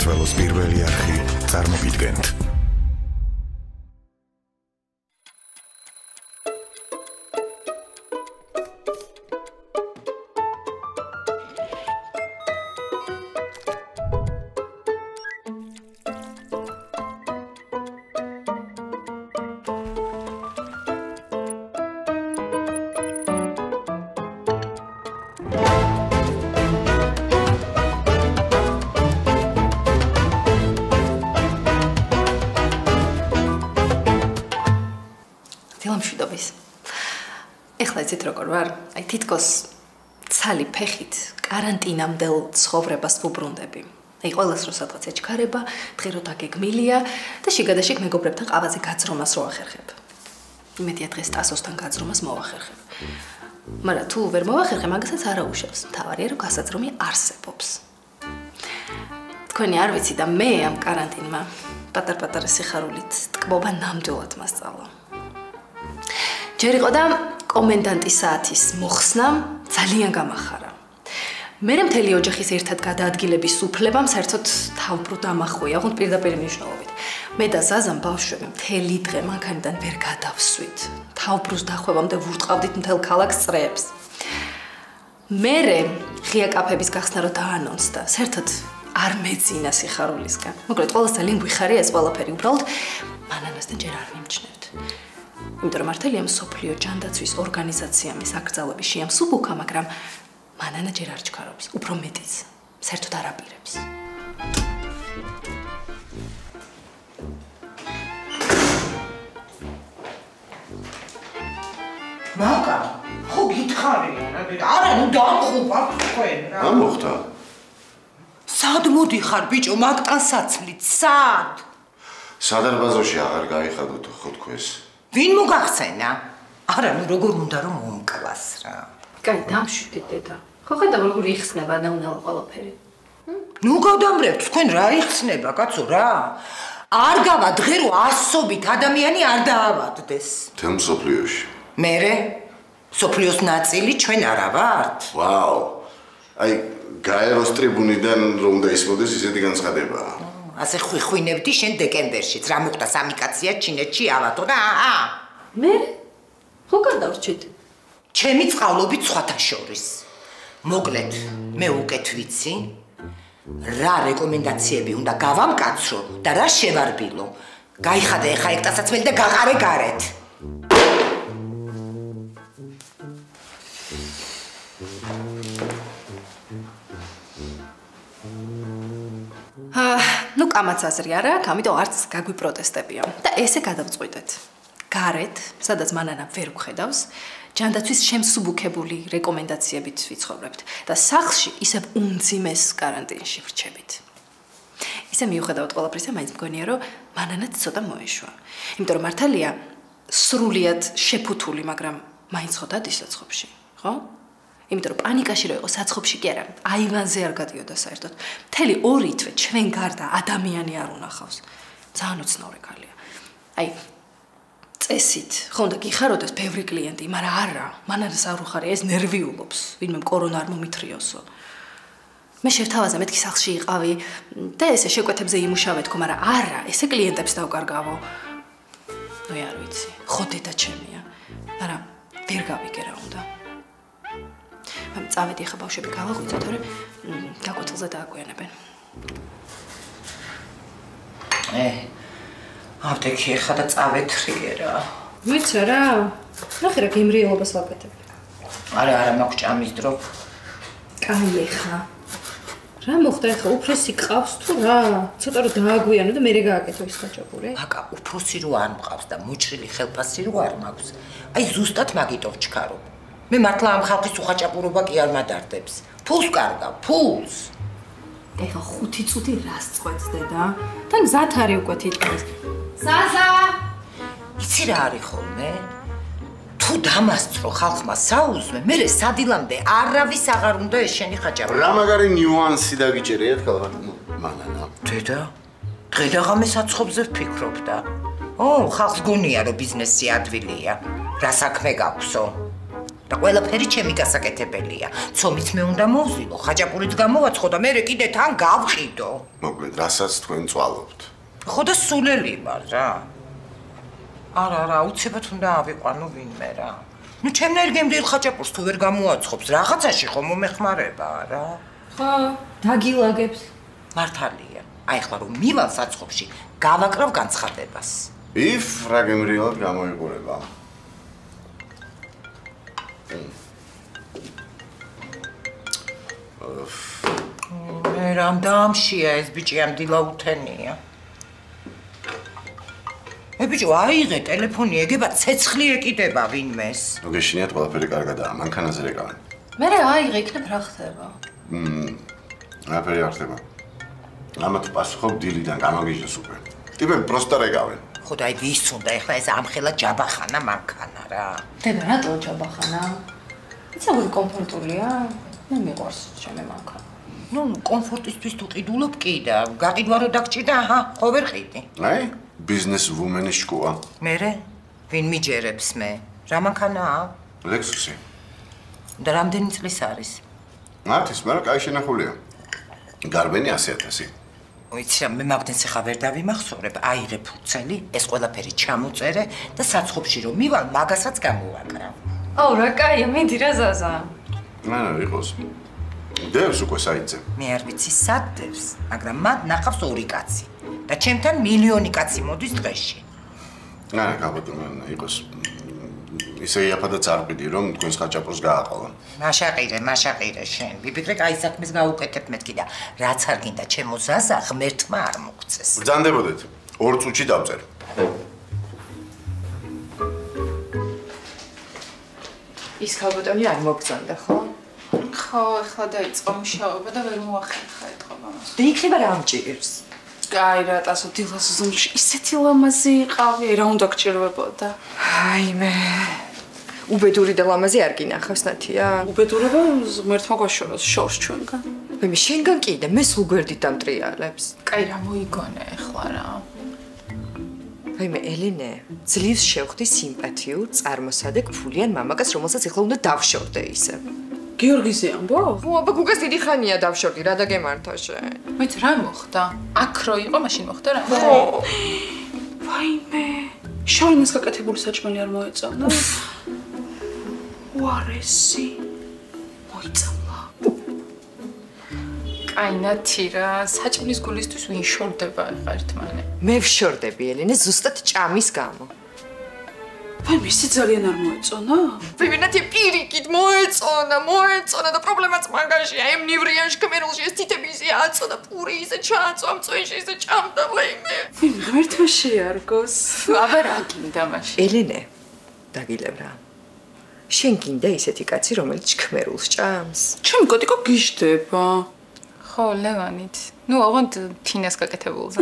საქართველოს პირველი არხი წარმოგიდგენთ. აი თითქოს ცალი ფეხით კარანტინამდელ ცხოვრებას ვუბრუნდები. აი ყველას რო სადღაც ეჩქარება, დღე რო დაგეგმილია და შიგადაშიგ მეგობრებთან ყავაზე გაძრომას რო ახერხებ. იმედია დღეს ტასოსთან გაძრომას მოვახერხებ. მაგრამ თუ ვერ მოვახერხე, მაგასაც არა უშავს. მთავარია რომ გასაძრომი არსებობს. თქვენი არ ვიცი და მე ამ კარანტინმა პატარ-პატარა სიხარულით ტკბობა ნამდვილად მასწავლა. ჯერ იყო და კომენდანტის საათის მოხსნა ძალიან გამახარა. მე მთელი ოჯახის ერთად გადაადგილების უფლებამ საერთოდ თავბრუ დამახვია, ხომ პირდაპირ მნიშვნელობით. მე და ზაზამ ბავშვები მთელი დღე მანქანიდან ვერ გადავსვით. თავბრუს დახვევამდე ვურტყავდით მთელ ქალაქს წრეებს. მერე ღია კაფების გახსნა რო დაანონსდა, საერთოდ არ მეძინა სიხარულისგან. მოკლედ ყველას ძალიან გვიხარია ეს ყველაფერი, უბრალოდ მანანასთან ჯერ არ მიმჩნევთ. იმიტომ რომ მართალია მსოფლიო ჯანდაცვის ორგანიზაციამ ის აკრძალვები შეამსუბუქა, მაგრამ მანანა ჯერ არ ჩქარობს, უფრო მეტიც, საერთოდ არ აპირებს. მაკა, ხო გითხარია, არა, ნუ დამხუპა თქვენ რა. რა მოხდა? სად მოდიხარ ბიჭო, მაგტან საცლით, სად? სადარბაზოში აღარ გაიხადოთ ხო თქვენს? ვინ მოგახსენა? არა, ნუ როგორ უნდა რომ მომკლას რა. კაი, დამშვიდეთ დედა. ხო ხედავ როგორ იხსნება ნაუნალა ყველაფერი. ნუ გადამრევთ, თქვენ რა იხსნება, კაცო რა? არ გავა დღე რო ასობით ადამიანი არ დაავადდეს. თემ სოფლიოში. მერე სოფლიოს ნაწილი ჩვენ არა ვართ? ვაუ. აი, გაეროს ტრიბუნიდან რომ უნდა ისმოდეს ისეთი განცხადებაა. ასე ხვიხვინებდი შენ დეკემბერშიც, რა მოხდა სამი კაცია ჩინეთში ავადო და მე ხო გადავრჩით. ჩემი წყალობით სხვათა შორის. მოკლედ, მე უკეთ ვიცი, რა რეკომენდაციები უნდა გავამკაცრო და რა შევარბილო. გაიხადე ხა ექტასაცმელი და გაყარე გარეთ. ნუ კამაც აზრი არა აქვს, ამიტომ არც გაგვიპროტესტებია და ესე გადავწყვიტეთ. გარეთ, სადაც მანანა ვერ გხედავს, ჯანდაცვის შემსუბუქებული რეკომენდაციებით ვიცხოვრებთ და სახლში ისევ უმძიმეს კარანტინში ვრჩებით. ისე მიუხედავად ყველაფრისა, მაინც მგონია, რომ მანანაც ცოტა მოეშვა. იმიტომ რომ მართალია სრულიად შეფუთული, მაგრამ მაინც ხო დადის საცხობში, ხო? იმიტომ რომ პანიკაში რო იყო საცხობში კი არა, აივანზე არ გადიოდა საერთოდ. მთელი 2 თვე ჩვენ გარდა ადამიანი არ უნახავს. ძალიან უცნაური ქალია. აი წესით, ხო უნდა გიხაროდეს ბევრი კლიენტი, მაგრამ არა, მანანას არ უხარია, ეს ნერვიულობს, ვინმე კორონა არ მომითრიოსო. მე შევთავაზე მეთქი სახლში იყავი და ესე შეკვეთებზე იმუშავე თქო, მაგრამ არა, ესე კლიენტებს დავკარგავო. ნუ არ ვიცი, ხო დედა ჩემია, მაგრამ ვერ გავიგე რა უნდა. წავედი ხა ბავშვები გავაღვიძოთ, თორე გაკვეთილზე დააგვიანებენ. აპტეკი ხა და წავეთრიე რა. ვიცი რა. ნახე რა გემრიელობას ვაკეთებ. არა, მაქვს ჭამის დრო. კაი ხა. რა მოხდა ხა, უფროსი ყავს თუ რა? ცოტა რომ დააგვიანო და მერე გააკეთო ის ხაჭაპური. აკა, უფროსი რო არ მყავს და მოჭრილი ხელფასი რო არ მაქვს. აი ზუსტად მაგიტო ვჩქარობ. მე მართლა ამ ხალხის უხაჭაპურობა კი არ მადარდებს. ფულს კარგავ, ფულს. ეხა 5 წუთი რას წყვეტს დედა? თან გზად არის უკვე თითქმის. ზაზა! იცი რა არის ხოლმე? თუ დამასწრო ხალხმა საუზმე, მე სადილამდე არავის აღარ უნდა ეს შენი ხაჭაპური. რა მაგარი ნიუანსი დაგიჭერე ერთხელ მანანა. დედა, დღე და ღამე საცხობზე ვფიქრობ და. ხალხს გონია რომ ბიზნესი ადვილია. რა საქმე გაქვსო? და ყველაფერი ჩემი გასაკეთებელია. ცომიც მე უნდა მოვზილო, ხაჭაპურიც გამოვაცხო და მე კიდე თან გავყიდო. მოკლედ, რასაც თქვენ წვალობთ. ხო და სულელი ვარ რა. არა, უცებად უნდა ავიყვანო ვინმე რა. ნუ ჩემნაირ გემრიელ ხაჭაპურს თუ ვერ გამოვაცხობს, რაღაცაში ხომ მომეხმარება რა. ხო, დაგილაგებს. მართალია. აი ხლა რომ მივალ საცხობში, გავაკრავ განცხადებას. რა გემრიელად გამოიყურება. მე რამ დამშია ეს ბიჭი ამ დილაუთენია. ბიჭო, აიღე ტელეფონი, ეგება ცეცხლი ეკიდება ვინმეს. ნუ გეშინიათ ყველაფერი კარგადაა, მანქანაზე რეკავენ. მე აიღე, იქნებ რა ხდება? რაფერი არ ხდება. ამათ პასუხობ დილიდან გამაგიჟეს უკვე. ტიპები პროსტა რეკავენ. ხო და აი ვის უნდა ეხლა ეს ამხელა ჯაბახანა მანქანა რა. დედა, რატო ჯაბახანა? იცი როგორი კომფორტულია? მე მიყვარს ჩემი მანქანა. ნუ კომფორტისთვის თუ ყიდულობ კი და გაყიდვა რო დაგჭირდა, აჰა, ხო ვერ ყიდი. აი, ბიზნეს ვუმენის შკოლა. მერე ვინ მიჯერებს მე? რა მანქანაა? ლექსუსი. და რამდენი წლის არის? მართის, მაგრამ კაი შენახულია. გარბენი 100,000. ვიცი რა, მე მაგდენს ახლა ვერ დავიმახსოვრებ, აიღე ფუცელი, ეს ყველაფერი ჩამოწერე და საცხობში რომ მივალ, მაგასაც გამოვაკრავ. აუ, რა კაია, მიდი რა ზაზა. იყოს. დევს უკვე საიტზე. მე არ ვიცი სად დევს, მაგრამ მათ ნახავს 2 კაცი და ჩემთან მილიონი კაცი მოდის დღეში. გაბატონო, იყოს. ისე იაფადაც არ ვყიდი, რომ თქვენს ხაჭაპურს გააყოლა. მაშაყირე შენ. ვიფიქრე, კაი საქმეს გავუკეთებ მეთქი და რაც არ გინდა ჩემო ზაზა, ღმერთმა არ მოგწეს. ბრძანდებოდეთ. 2 წუთში დავწერ. ის ქალბატონი არ მოგწონდა, ხო? ხო, ახლა დაიწყო მუშაობა და ვერ მოახერხა ეთყობა მას. და იქნება რა ამჭირს? კაი რა, ტასო დილას ზომში ისეთი ლამაზი იყავი, რა უნდა გჭირვებოდა? აი მე. უბედური და ლამაზი არ გინახავს ნათია? უბედურება ღმერთმა გვაშოროს შორს ჩვენგან. მე შენგან კიდე მე სულ გვერდით დამტრიალებს. კაი რა მოიგონე ახლა რა. აი მე ელენე, ძლივს შევხვდი სიმპათიურ, წარმოსადეგ ფულიან მამაკაცს, რომელსაც ახლა უნდა დავშორდე ისე. გიორგიზე ამბო? ხო, აბა გუგას დიდი ხანია დავშორდი, რა დაგემართა შენ? ვიცი რა მოხდა? აქ რო იყო, მაშინ მოხდა რა? ხო. ვაიმე, შორნას გაკეთებული საჭმელი არ მოეწონა? უარესი. მოიწამლა. კაი ნათი რა, საჭმლის გულისთვის ვინ შორდება ახლა ერთმანე? მე ვშორდები ელენე ზუსტად ჭამის გამო. ვაიმე, ისე ძალიან არ მოეწონა? ვაიმე ნათი პირიქით მოეწონა და პრობლემაც მაგაშია. ამ ნივრიან შქმერულში ეს თითები ისე აწოდა, პური ისე ჩააწვა მწვენში ისე ჭამდა ვაიმე. ვაიმე, ღმერთმა შეარგოს. აბა რა გინდა მაშინ? ელენე, დაგილებ რა. შენ გინდა ისეთი კაცი, რომელიც შქმერულს ჭამს? ჩემი კოტიკო გიждდება. ხო, ლევანით. ნუ ოღონდ თინას გაკეთებულზე.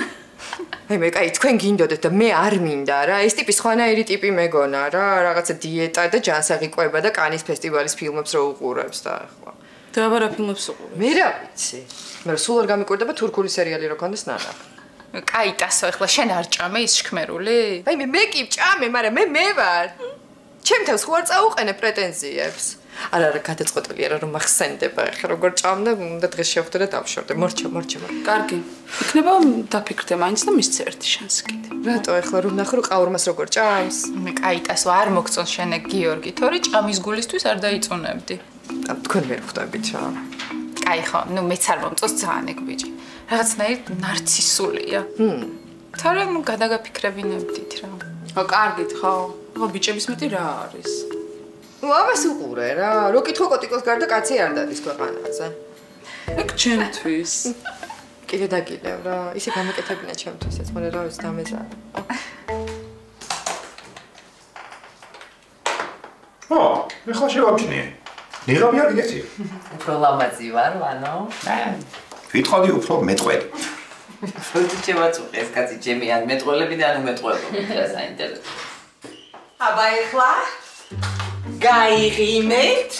აი მე კაი თქვენ გინდოდეთ და მე არ მინდა რა. ეს ტიპი სხვანაირი ტიპი მეგონა რა. რაღაცა დიეტა და ჯანსაღი კვება და კანის ფესტივალის ფილმებს რო უყურებს და ახლა. და აბა რა ფილმებს უყურებ? მე რა ვიცი. მე სულ არ გამიკვირდება თურქული სერიალი რო კონდეს ნანახ. კაი, ტასო, ახლა შენ არ ჭამე ის შქმერული? აი მე კი ჭამე, მაგრამ მე ვარ. ჩემთან ხო არ წაუყენე პრეტენზიებს. არა, გადაწყვეტილია რომ მახსენდება ახლა როგორ ჭამდა, უნდა დღეს შევხვდე და დავშორდე. მორჩა. კარგი. იქნება დაფიქრდე მაინც და მისცე ერთი შანსი კიდე. რატო ახლა რომ ნახო რომ ყაურმას როგორ ჭამს? მე კაი, ტასო, არ მოგწონს შენ გიორგი, თორე ჭამის გულისთვის არ დაიწუნებდი. თქვენ ვერ ხვდებით რა. კაი ხო, ნუ მეც არ მომწონს ძალიან ეგ ბიჭი. რაღაცნაირად ნარცისულია. თორე გადაგაფიქრებინებდით რა. ხო, კარგით, ხო. ხო, ბიჭების მეტი რა არის? ნუ ამას უყურე რა. რო კითხო კოტიკოს გარდა კაცი არ დადის ქვეყანაზე. ეგ ჩემთვის. კიდე დაგილევ რა. ისე გამეკეთებინა ჩემთვისაც, მაგრამ რა ვიცი დამეზარა. ეხლა შევამჩნიე. ნიღაბი არ გიგეცი? უფრო ლამაზი ვარ, ვანო? ვიტყოდი უფრო მეტყველი. როდი შევაწუხე ეს კაცი ჩემი ან მეტყველები და ანუ მეტყველები რა საინტერესო. აბა ეხლა გაიღიმეთ?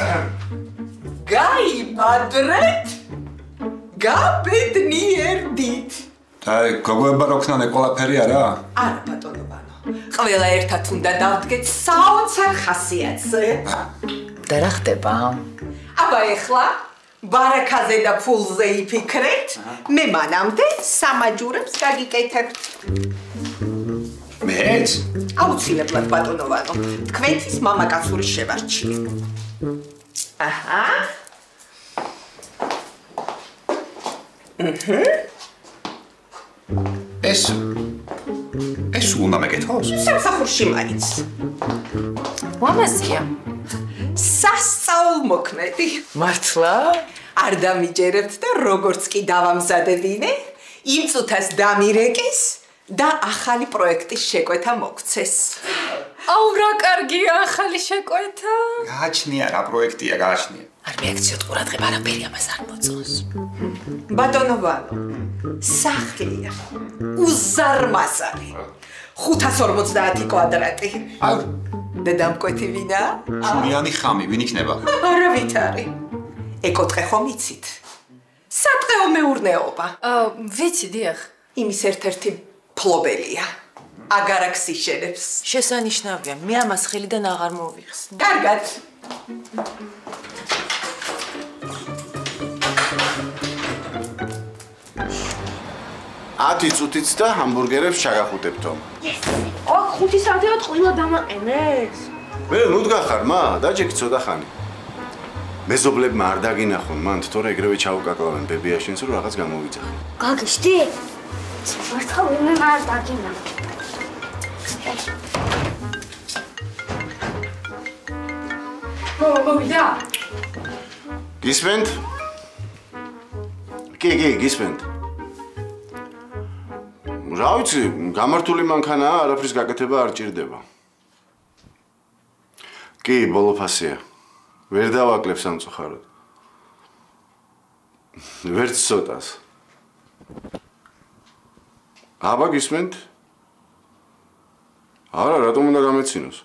გაიბადრეთ? გაბედნიერდით? და გოგოება რო ქნანე ყველაფერი არა? არა ბატონო ბანო. ყველა ერთად უნდა დავდგეთ საოცარ ხასიათზე. და რა ხდება? აბა ეხლა ბარაქაზე და ფულზე იფიქრეთ, მე მანამდე სამაჯურებს გაგიკეთებთ. მეც? აუცილებლად ბატონო ვანო, თქვენთვის მამაკაცური შევარჩიე. აჰა. ეს უნდა მეკითხოს? სამსახურში მაინც. ლამაზია. სასწაულმოქმედი. მართლა? არ დამიჯერებთ და როგორც კი დავამზადებინე, იმ წუთას დამირეკეს და ახალი პროექტის შეკვეთა მოგცეს. აუ რა კარგია ახალი შეკვეთა. გააჩნია რა პროექტია, გააჩნია. არ მეაქციოთ ყურადღება, არაფერი ამას არ მოწონს. ბატონო ვანო, სახლია უზარმაზარი. 550 კვადრატი. აუ, და დამკვეთი ვინა? სულიანი ხამი, ვინ იქნება? არავითარი. ეკოთხე ხომ იცით? სატყეო მეურნეობა. ვიცი, დიახ. იმის ერთ-ერთი ფლობელია. აგარაკს იშენებს. შესანიშნავია, მე ამას ხელიდან აღარ მოვიხსნი. კარგად. ათი წუთიც და ჰამბურგერებს ჩაგახუტებთო. აქ 5 საათებად ყვილა დამაყენეს. მე ნუ დგახარ, მა, დაჭიქ ცოტა ხანი. მეზობლებმა არ დაგინახონ, მან თორე ეგრევე ჩაუკაკლავენ ბებიაშენს, რომ რაღაც გამოვიძახე. გაგიშდი? მართლა ვინმე არ დაგინახა. მოვიდა? გისმენთ? კი, გისმენთ. რა ვიცი, გამართული მანქანაა, არაფრის გაკეთება არ ჭირდება. კი, ბოლო ფასია. ვერ დავაკლებ სამწუხაროდ. ვერც ცოტას. აბა გისმენთ? არა, რატომ უნდა გამეცინოს?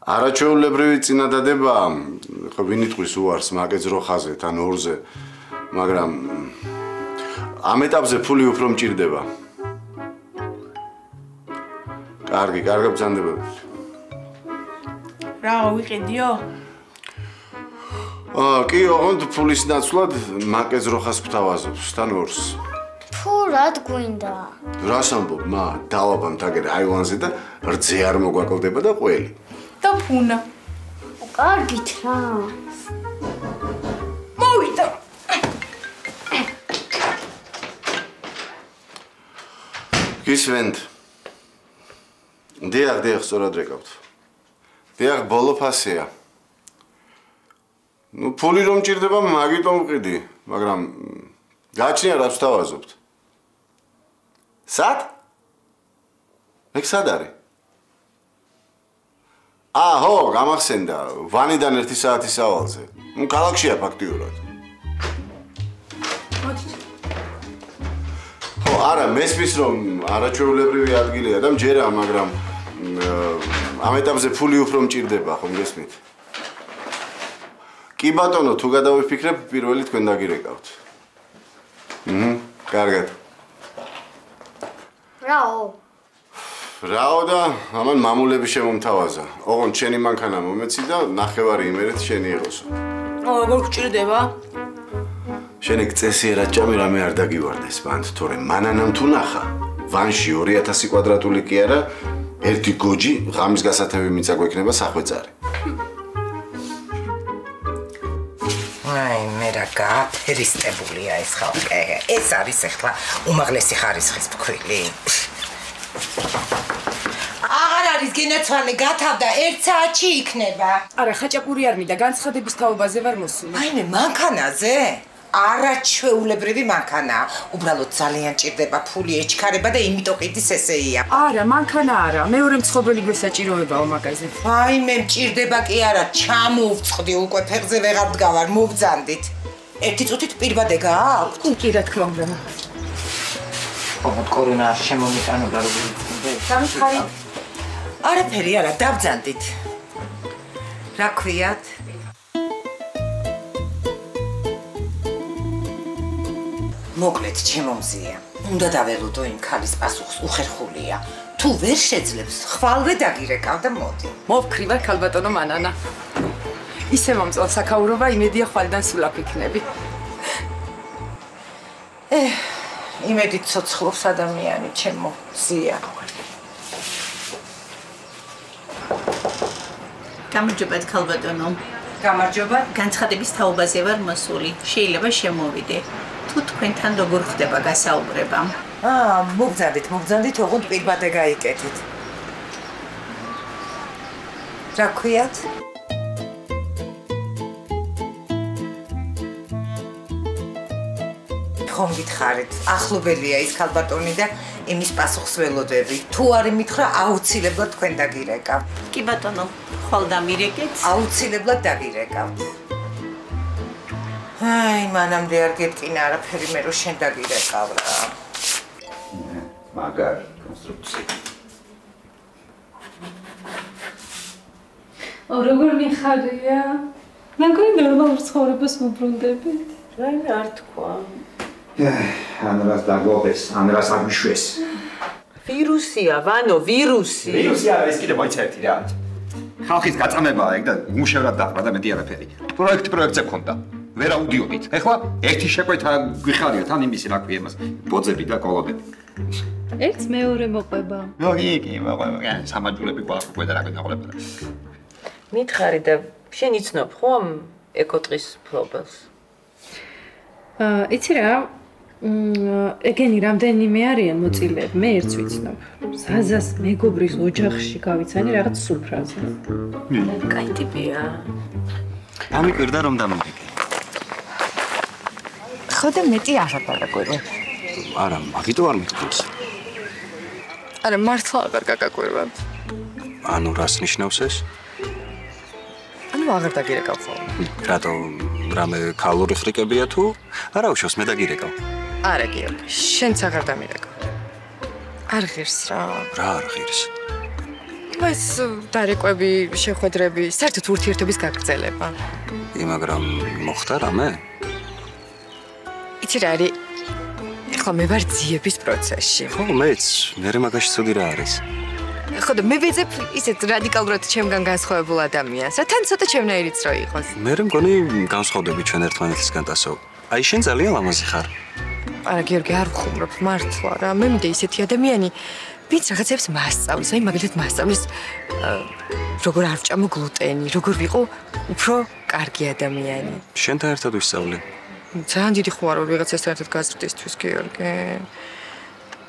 არაჩვეულებრივი წინადადება, ხო ვინ იტყვის უარს მაკეძრო ხაზე თან ორზე, მაგრამ ამ ეტაპზე ფული უფრო მჭირდება. კარგი, კარგად ბრძანდებოდეთ. რა ვიყიდიო? კი, ოღონდ ფულის ნაცვლად მაკეძრო ხას გვთავაზობს, თან ორს. თუ რად გვინდა? რას ამბობ, მა, დავაბამთ აგერ აივანზე და რძე არ მოგვაკლდება და ყველი. და ფუნა. კარგით რა. მოვიდა. გისმენთ? დიახ, სწორად რეკავთ. დიახ, ბოლო ფასია. ნუ ფული რომ მჭირდება, მაგიტომ ვყიდი, მაგრამ გააჩნია რაც ვთავაზობთ. სად? ეგ სად არის? ხო, გამახსენდა, ვანიდან 1 საათის ავალზე. ნუ ქალაქშია ფაქტიურად. ხო, არა, მესმის რომ არაჩვეულებრივი ადგილია და მჯერა, მაგრამ ამ ეტაპზე ფული უფრო მჭირდება, ხომ გესმით? კი ბატონო, თუ გადავიფიქრებ, პირველი თქვენ დაგირეკავთ. კარგად. რაო და ამან მამულები შემომთავაზა. ოღონდ შენი მანქანა მომეცი და ნახევარი იმერეთ შენი იყოსო. როგორ გჭირდება? შენი წესიერად ჭამი რამე არ დაგივარდეს, ბანდ, თორე მანანამ თუ ნახა, ვანში 2000 კვადრატული კი არა, ერთი გოჯი ღამის გასათევი მიწა გვექნება სახვეწარი. აი, მე რა გააფერისტებულია ეს ხალხი. ეს არის ახლა უმაღლესი ხარისხის ფქვილი. აღარ არის გენაცვალე, გათავდა 1 საათში იქნება. არა, ხაჭაპური არ მინდა, განცხადების თაობაზე ვარ მოსული. აი, მე მანქანაზე? არაჩვეულებრივი მანქანა. უბრალოდ ძალიან ჭირდება ფული, ეჩქარება და იმიტომ ყიდის ესეია. არა, მანქანა არა, მეორე მცხოვრებელი გვესაჭიროებაო მაგაზე. აი, მე მჭირდება კი არა, ჩამოვწყდი უკვე ფეხზე ვეღარ დგავარ, მოვბძანდით. 1 წუთით პირბადე გააქვთ? კი, რა თქმა უნდა. ოღონდ კორონა არ შემომიტანება როგორ იცნობ? გამიხარი. არაფერი არა, დავბძანდით. რა ქვიათ? მოკლედ, ჩემო მზია. უნდა დაველოდო იმ ქალის პასუხს, უხერხულია. თუ ვერ შეძლებს, ხვალვე დაგირეკავ და მოდი. მოვქრი ვარ ქალბატონო მანანა. ისე მომწონს საქაურობა, იმედია ხვალიდან სულაფ იქნები. იმედით ცოცხლობს ადამიანი, ჩემო ზია. გამარჯობა ქალბატონო. გამარჯობა. განცხადების თაობაზე ვარ მოსული. შეიძლება შემოვიდე. თუ თქვენთან როგორ ხდება გასაუბრება? მოგზანდით, ოღონდ პირბადე გაიკეთეთ. რა ქვიათ? ხომ გითხარით, ახლობელია ის ქალბატონი და იმის პასუხს ველოდები. თუ არ იმითხრა, აუცილებლად თქვენ დაგირეკავ. კი ბატონო, ხვალ დამირეკეთ? აუცილებლად დაგირეკავთ. მანამდე არ გეტკინა არაფერი, მე რო შენ დაგირეკავ რა. მაგარ კონსტრუქცია. როგორ მიხარია? მაგარი ნორმალურ ცხოვრებას ვუბრუნდებით. რაიმე არ თქვა. ან რას დაგողეს, ან რას აღიშვეს. ვირუსია, ვანო, ვირუსი. ვირუსი არა, ეს კიდე მოიცერტი რა. ხალხის გაწამებაა ეგ და მუშევრად დაყრა და მეტი არაფერი. პროექტზე გქონდა. ვერა უდიოდით. ეხლა ერთი შეკვეთა გვიხარიოთ, ან იმისი რა ქვია მას, ბოძები და კოლოდები. ერთს მეორე მოყვება. კი, მოყვება. სამაჯულები გვაყვა და რა გვინახულება. მითხარი და შენ იცნობ ხო ამ ეკოტყის ფლობელს? იცი რა, ეგენი რამდენიმე არიან მოწილეები, მე ერთს ვიცნობ. ზაზას მეგობრის ოჯახში გავიცანი რაღაც სულფრაზე. კაი ტიპია. ამიკვირდა რომ დამიგეკე. ხოდა მეტი აღარ დაგაკვირვა. არა, მაგიტო არ მითქვამს. არა, მართლა აღარ გაგაკვირვა. ანუ რას ნიშნავს ეს? ანუ აღარ დაგირეკავ ხოლმე. რატო რამე ქალური ხრიკებია თუ? არა უშავს, მე დაგირეკავ. არა, გიორგი, შენც აღარ დამირეკავ. არ ღირს რა. რა არ ღირს? ეს დარეკვები, შეხვედრები, საერთოდ ურთიერთობის გაგრძელება. მაგრამ მოხდა რამე? იცი რა არის? ეხლა მე ვარ ძიების პროცესში. ხო, მეც, მე მაგაში ცუდი რა არის? ხოდა მე ვეძებ ისეთ რადიკალურად ჩემგან განსხვავებულ ადამიანს. რა თან ცოტა ჩემნაირიც რო იყოს. მე მგონი განსხვავდები ჩვენ ერთმანეთისგან დასო. აი შენ ძალიან ლამაზი ხარ. არა გიორგი, არ ვხუმრობ მართლა რა. მე მინდა ისეთი ადამიანი, ვინც რაღაცებს მასწავლის, აი მაგალითად მასწავლის როგორ არ ვჭამო გლუტენი, როგორ ვიყო უფრო კარგი ადამიანი. შენთან ერთად ვისწავლე. ძალიან დიდი ხوار ვარ ვიღაცასთან ერთად გაზრდისთვის, გიორგი.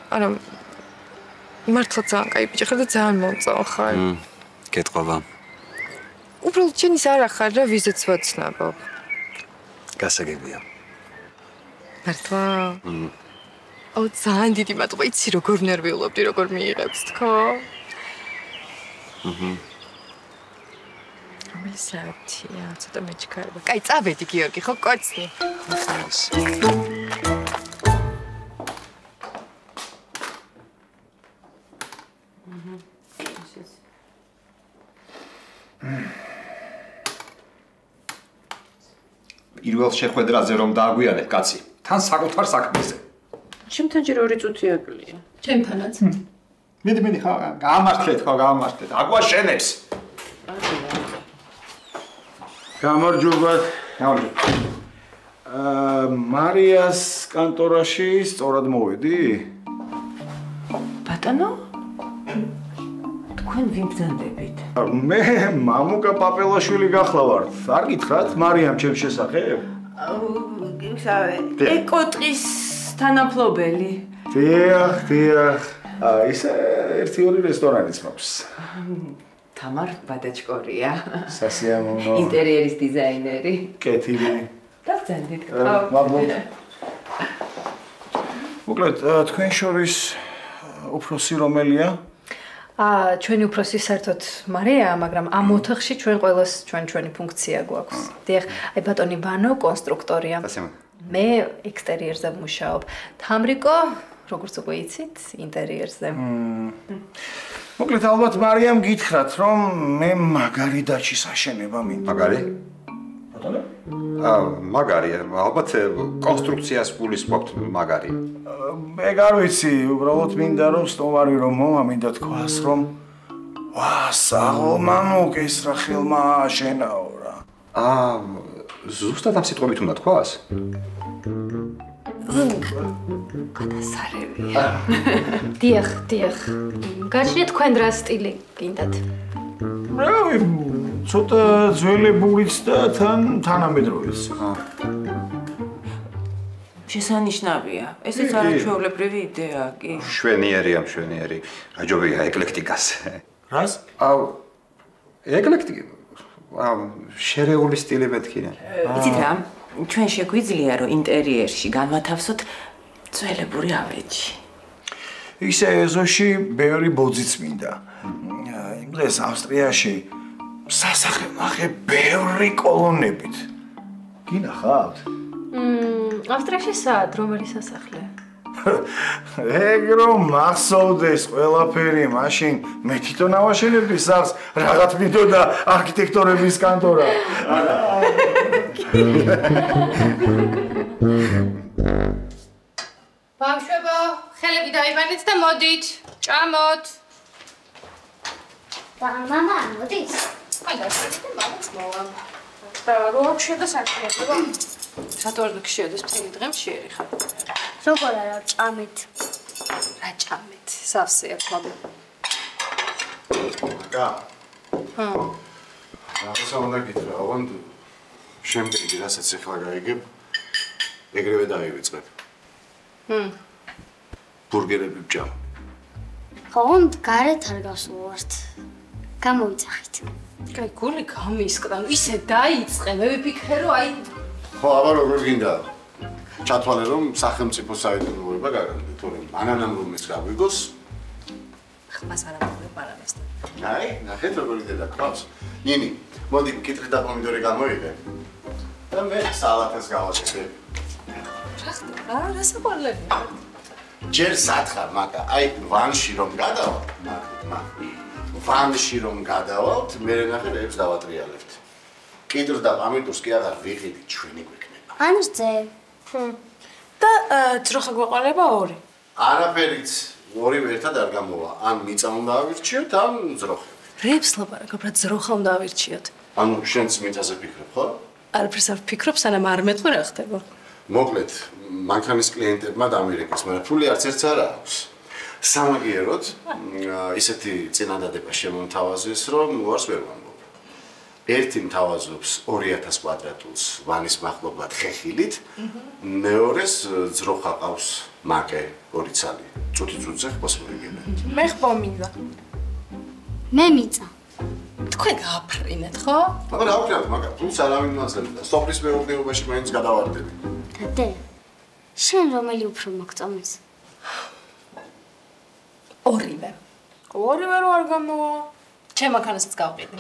არა მართლა ძალიან კაი ბიჭი ხარ და ძალიან მომწონხარ. გეტყვება. უბრალოდ შენ ის არა ხარ რა, ვიზეც ვაცნობ. გასაგებია. მართლა? აუ ძალიან დიდი მადლობა, იცი როგორ ნერვიულობდი, როგორ მიიღებს თქო? რომელი საათია, ცოტა მეჩქარება. კაი, წავედი გიორგი, ხო კოცნი. პირველ შეხვედრაზე რომ დააგვიანებ, კაცი, თან საკუთარ საქმეზე. ჩემთან ჯერ 2 წუთი აკლია. ჩემთანაც. მიდი, ხო, გამართლეთ. აგვაშენებს. გამარჯობა. მარიას კანტორაში სწორად მოვედი? ბატონო? თქვენ ვიბრძანდებით? მე მამუკა პაპელაშვილი გახლავართ. არ გითხრათ მარიამ ჩემს შესახებ? ეკოტყის თანამფლობელი. დიახ. ისე 1-2 რესტორანიც მაქვს. თამარ ბადაჭკორია. სასიამოვნო. ინტერიერის დიზაინერი. კეთილი. დავძანდით. მადლობა. მოკლედ, თქვენ შორის უფროსი რომელია? ჩვენი უფროსი საერთოდ მარია, მაგრამ ამ ოთახში ჩვენ ყველას ჩვენი ფუნქცია გვაქვს. დიახ, აი ბატონი ვანო კონსტრუქტორია. მე ექსტერიერზე ვმუშაობ. თამრიკო, როგორც უკვე იცით, ინტერიერზე. მოკლედ, ალბათ მარიამ გითხრათ, რომ მე მაგარი დაჩის აშენება მინდა. მაგარი? ბატონო? მაგარია, ალბათ კონსტრუქციას გულისხმობთ მაგარი. ეგ არ ვიცი, უბრალოდ მინდა რომ სტომარი რომ მოვა, მინდა თქვას რომ საღოლმა მოკესრა ხელმა შენაო რა. ზუსტად ამ სიტყვებით უნდა თქვას? გადასარევია. დიახ. გაჩნიათ თქვენ რა სტილი გინდათ? რავი, ცოტა ძველებურიც და თანამედროვეც. შესანიშნავია. ესეც არაჩვეულებრივი იდეაა, კი. მშვენიერია. გაჯობია ეკლექტიკას. რას? ეკლექტიკა. შერეული სტილი მეთქინა. იცით რა? ჩვენ შეგვიძლია რომ ინტერიერში განვათავსოთ ძველებური ავეჯი. ისე ეზოში ბევრი ბოძიც მინდა. იმ დღეს ავსტრიაში სასახლე ნახე ბევრი კოლონებით. გინახავთ? ავსტრიაში სად რომელი სასახლე? ეგ რომ მახსოვდეს ყველაფერი, მაშინ მე თვითონ ავაშენებდი სახლს, რაღაც მინდოდა არქიტექტორების კანტორა. ბავშვებო, ხელები დაიბანეთ და მოდით, ჭამოთ. და მამა მოდით. აი გასაგებია, მამაც მოვა. და რომ შედა საქმეა. სატვარდო შედეს მთელი დღე მშიერი ხარ. როგორ არა ჭამეთ? რა ჭამეთ? სავსეა ხვალ. და რაღაცა უნდა გითხრა, ოღონდ შემდეგი რასაც ახლა გაიგებ, ეგრევე დავივიწყებ. ბურგერები ვჭამ. ხონდ გარეთ არ გასულვართ. გამოიცახით. კაი, გული გამისკდა, ისე დაიწყე, მე ვიფიქრე რომ აი ხო, აბა როგორ გინდა? ჩათვალე რომ სახელმწიფო საიდუმლოება გაგამდე, თორემ ანანამ რომის გაგვიგოს. ხმას არ ამოგვიყვება არამეს. აი, ნახეთ როგორ იდედა ყავს. ნინი, მოდი კიტრი და პომიდორი გამოიდე. და მე სალატას გავაჭრე. რა საყვალები? ჯერ სათხარ, მაგა, აი ვანში რომ გადავალ, ვანში რომ გადავალთ, მე ნახე რებს დავატრიალებთ. კიტრ და პომიდორს კი აღარ ვიღიდით, ჩვენი გვექნება. ან რძე. და ძროხა გვეყოლება ორი. არაფერიც ორივე ერთად არ გამოვა. ან მიწა უნდა ავირჩიოთ, ან ძროხა. რებს ლაპარაკობ, რა ძროხა უნდა ავირჩიოთ? ანუ შენც მიწაზე ფიქრობ, ხო? არაფერს არ ვფიქრობ, სანამ არ მეტყვი რა ხდება. მოკლედ, მანქანის კლიენტებმა დამირეკეს, მაგრამ ფული არც ერთს არ აქვს. სამაგიეროდ, ისეთი წინადადება შემომთავაზეს, რომ უარს ვერ ვამბობ. ერთი მთავაზობს 2000 კვადრატულს ვანის მახლობლად ხეხილით, მეორეს ძროხა ყავს მაკე 2 ცალი. წუთი-წუთზე ხბოს მოგიგებენ. მე ხბომინდა. მე მიწა. თქვენ გააფრინეთ, ხო? მაგრამ რა ვქნათ, მაგრამ თუმცა არავინ მაძლევდა. სოფლის მეურნეობაში მაინც გადავარდები. დადე. შენ რომელი უფრო მოგწონს? ორივე. ორივე რო არ გამოვა. ჩემ მანქანასაც გავყიდი.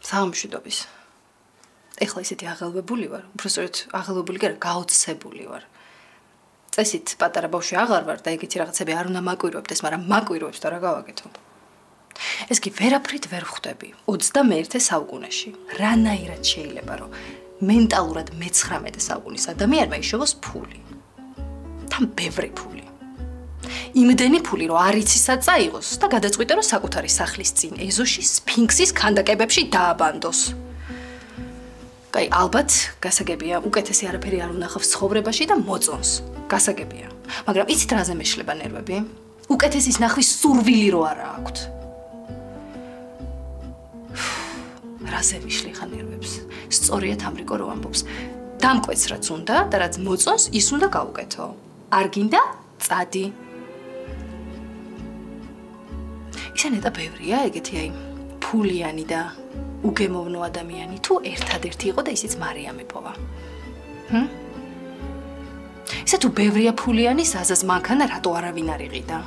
სამშვიდობის. ეხლა ისეთი აღელვებული ვარ, უბრალოდ აღელვებული კი არა, გაოცებული ვარ. წესით პატარა ბავშვი აღარ ვარ და ეგეთი რაღაცები არ უნდა მაკვირვებდეს, მაგრამ მაკვირვებს და რა გავაკეთო. ეს კი ვერაფრით ვერ ვხვდები 21 საუკუნეში. რანაირად შეიძლება რომ მენტალურად მე-19 საუკუნის ადამიანმა იშოვოს ფული. თან ბევრი ფული. იმდენი ფული რომ არ იცისაც წაიღოს და გადაწყვიტა რომ საკუთარი სახლის წინ ეზოში სფინქსის ქანდაკებებში დააბანდოს. კაი, ალბათ გასაგებია, უკეთესი არაფერი არ უნახავს ცხოვრებაში და მოწონს. გასაგებია. მაგრამ იცით რაზე მეშლება ნერვები? უკეთესის ნახვის სურვილი რო არა აქვთ. რაზე ვიშლი ხან ნერვებს? სწორია თამრიკო რო ამბობს. დამკვეთს რაც უნდა და რაც მოწონს, ის უნდა გაუკეთო. არ გინდა? წადი. ისენეთა ბევრია ეგეთი აი ფულიანი და უგემოვნო ადამიანი თუ ერთადერთი იყო და ისიც მარიამი პოვა. ისე თუ ბევრია ფულიანი საზას მანქანა რატო არავინ არ იყიდა?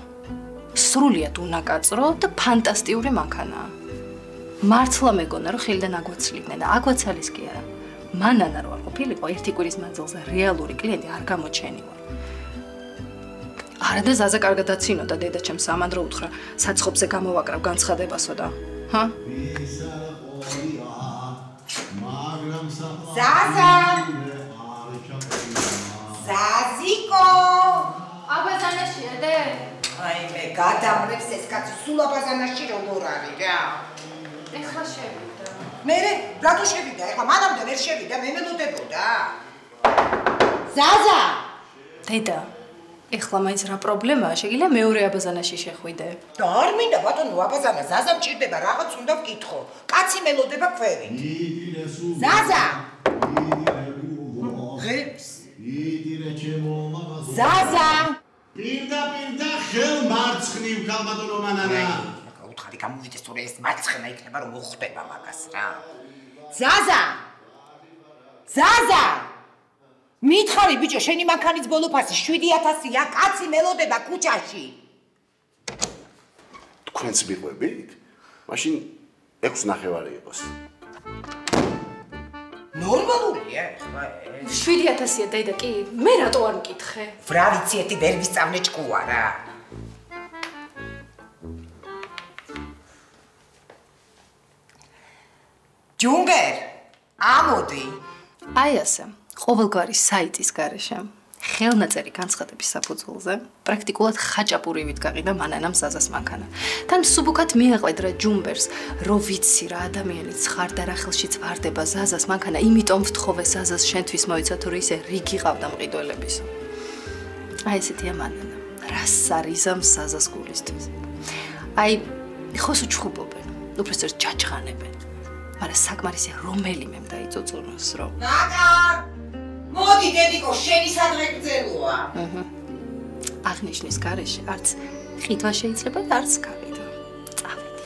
სრულიად უნაკაწრო და ფანტასტიკური მანქანაა. მართლა მეგონა რომ ხელიდან აგვაცლიდნენ და აგვაცალის კი არა. მანანა რო არ ყოფილიყო ერთი კვირის მანძილზე რეალური კლიენტი არ გამოჩენილა. არა და ზაზა კარგად აცინოდა დედა ჩემს სამანდრო უთხრა საცხობზე გამოვაკრავ განცხადებასო და ჰა ზაზა ზაზიკო აბაზანაშია დე აი მე გადამრებს ეს კაცი სულ აბაზანაში როგორ არის რა ეხლა შევიდა მე რატო შევიდა ეხლა მანამდე ვერ შევიდა მე მელოდებოდა ზაზა დედა ეხლა მაინც რა პრობლემაა შეგიძლია მეორე აბაზანაში შეხვიდე და არ მინდა ბატონო აბაზანა ზაზა მჭირდება რაღაც უნდა ვკითხო კაცი მელოდება ქვევით ზაზა ზაზა პირდაპირ ხელ მარცხნივ ქალბატონო მანანა გაუთხარი გამოვიდეს თორე ეს მარცხნა იქნება რომ მოხდება მაგას რა ზაზა ზაზა მითხარი ბიჭო შენი მანქანის ბოლოფასი 7000-ია კაცი მელოდება ქუჩაში თქვენც მიყვებით? მაშინ 6.5 იყოს. ნორმალურია ხმა 7000-ია დაიდა კი მე რატო არ მკითხე რა ვიცი ეთი ვერ ვისწავლე ჭკუა რა ჯუნგერ ამოდი აი ასე ყოველგვარი საიტის გარეშე ხელნაწერი განცხადების საფუძველზე პრაქტიკულად ხაჭაპურივით გაყიდა მანანამ ზაზას მანქანა. თან მსუბუქად მიაყვედრა ჯუმბერს, რომ ვიცი რა ადამიანი ცხარდარა ხელშიც ვარდება ზაზას მანქანა, იმიტომ ვთხოვე ზაზას შენთვის მოიცა თუ ისე რიგი ყავდა მყიდველებისო. აი ესეთია მანანა. რას არიზამ ზაზას გულისთვის. აი ხოს უჩხუბობენ, უბრალოდ ჯაჯღანებენ. მაგრამ საკმარისია რომელიმემ დაიწოწუნოს რომ მოდი დედიკო შენი სადღეგრძელოა აღნიშნის გარეშე არც ყიდვა შეიძლება და არც გავიდა წავედი